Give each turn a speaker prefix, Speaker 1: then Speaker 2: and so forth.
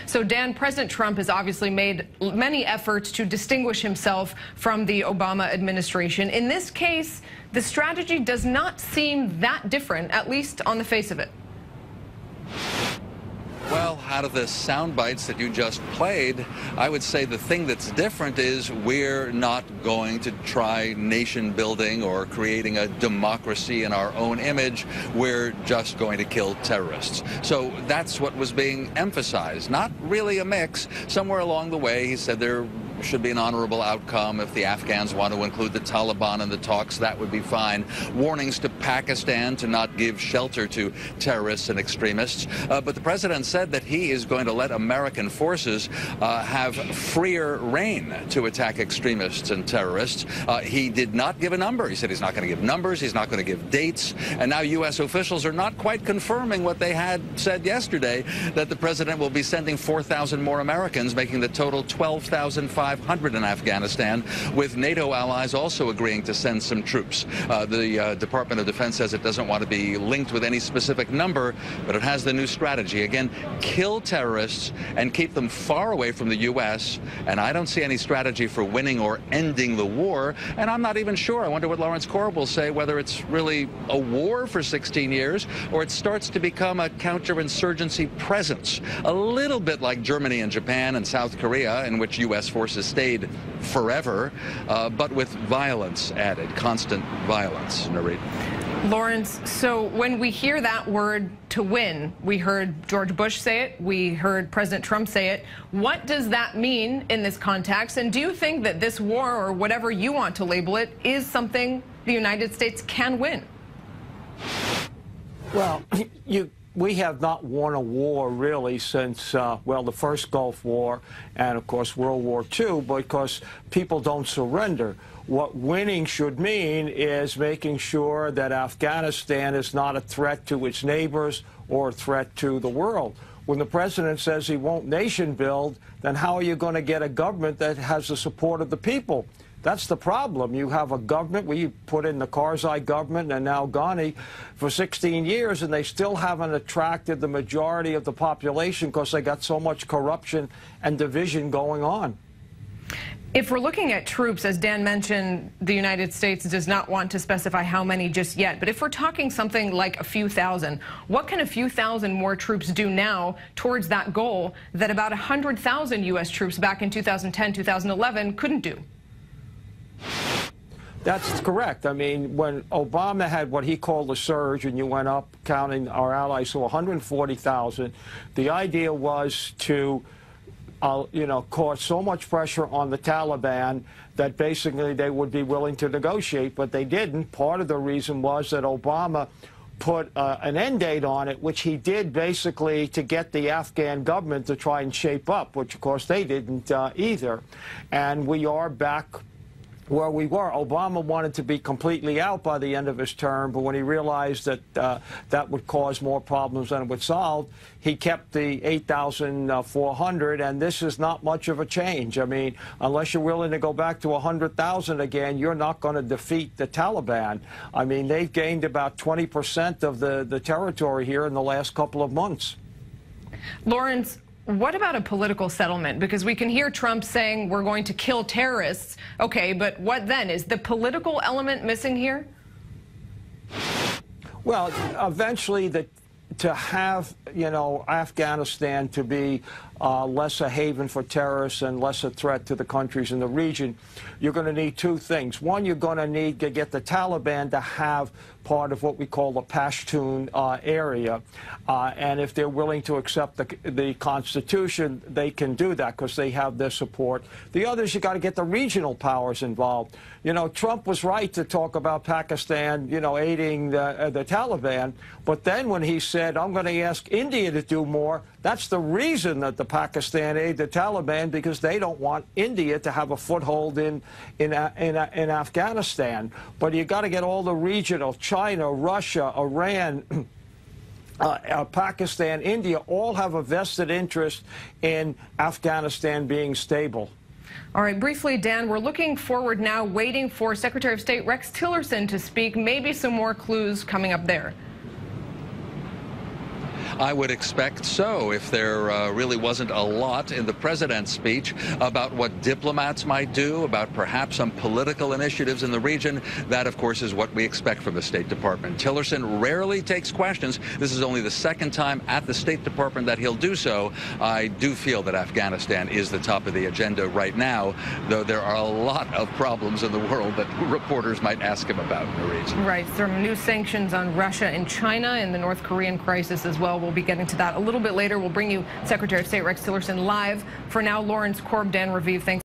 Speaker 1: So, Dan, President Trump has obviously made many efforts to distinguish himself from the Obama administration. In this case, the strategy does not seem that different, at least on the face of it.
Speaker 2: Well, out of the sound bites that you just played, I would say the thing that's different is we're not going to try nation building or creating a democracy in our own image. We're just going to kill terrorists. So that's what was being emphasized. Not really a mix. Somewhere along the way, he said there should be an honorable outcome. If the Afghans want to include the Taliban in the talks, that would be fine. Warnings to Pakistan to not give shelter to terrorists and extremists. But the president said that he is going to let American forces have freer reign to attack extremists and terrorists. He did not give a number. He said he's not going to give numbers. He's not going to give dates. And now U.S. officials are not quite confirming what they had said yesterday, that the president will be sending 4,000 more Americans, making the total 12,500 in Afghanistan, with NATO allies also agreeing to send some troops. The Department of Defense says it doesn't want to be linked with any specific number, but it has the new strategy. Again, kill terrorists and keep them far away from the U.S., and I don't see any strategy for winning or ending the war, and I'm not even sure. I wonder what Lawrence Korb will say, whether it's really a war for 16 years or it starts to become a counterinsurgency presence, a little bit like Germany and Japan and South Korea, in which U.S. forces stayed forever, but with violence added, constant violence. Nurit.
Speaker 1: Lawrence, so when we hear that word, to win, we heard George Bush say it, we heard President Trump say it. What does that mean in this context? And do you think that this war, or whatever you want to label it, is something the United States can win?
Speaker 3: Well, we have not won a war really since, well, the first Gulf War and, of course, World War II, because people don't surrender. What winning should mean is making sure that Afghanistan is not a threat to its neighbors or a threat to the world. When the president says he won't nation build, then how are you going to get a government that has the support of the people? That's the problem. You have a government, we put in the Karzai government and now Ghani for 16 years, and they still haven't attracted the majority of the population because they got so much corruption and division going on.
Speaker 1: If we're looking at troops, as Dan mentioned, the United States does not want to specify how many just yet. But if we're talking something like a few thousand, what can a few thousand more troops do now towards that goal that about 100,000 U.S. troops back in 2010, 2011 couldn't do?
Speaker 3: That's correct. I mean, when Obama had what he called a surge, and you went up counting our allies to 140,000, the idea was to cause so much pressure on the Taliban that basically they would be willing to negotiate, but they didn't. Part of the reason was that Obama put an end date on it, which he did basically to get the Afghan government to try and shape up, which, of course, they didn't either. And we are back where we were. Obama wanted to be completely out by the end of his term, but when he realized that that would cause more problems than it would solve, he kept the 8,400, and this is not much of a change. I mean, unless you're willing to go back to 100,000 again, you're not going to defeat the Taliban. I mean, they've gained about 20% of the territory here in the last couple of months.
Speaker 1: Lawrence, what about a political settlement? Because we can hear Trump saying we're going to kill terrorists. Okay, but what then? Is the political element missing here?
Speaker 3: Well, eventually to have, Afghanistan to be less a haven for terrorists and less a threat to the countries in the region, you're going to need two things. One, you're going to need to get the Taliban to have part of what we call the Pashtun area. And if they're willing to accept the Constitution, they can do that because they have their support. The other is you got to get the regional powers involved. Trump was right to talk about Pakistan, aiding the Taliban. But then when he said, I'm going to ask India to do more, that's the reason that the Pakistan aid the Taliban, because they don't want India to have a foothold in Afghanistan. But you got to get all the regional, China, Russia, Iran, Pakistan, India, all have a vested interest in Afghanistan being stable.
Speaker 1: All right, briefly, Dan, we're looking forward now, waiting for Secretary of State Rex Tillerson to speak. Maybe some more clues coming up there.
Speaker 2: I would expect so. If there really wasn't a lot in the president's speech about what diplomats might do, about perhaps some political initiatives in the region, that, of course, is what we expect from the State Department. Tillerson rarely takes questions. This is only the second time at the State Department that he'll do so. I do feel that Afghanistan is the top of the agenda right now, though there are a lot of problems in the world that reporters might ask him about in the region.
Speaker 1: Right. Some new sanctions on Russia and China and the North Korean crisis as well. We'll be getting to that a little bit later. We'll bring you Secretary of State Rex Tillerson live. For now, Lawrence Korb, Dan Raviv, thanks.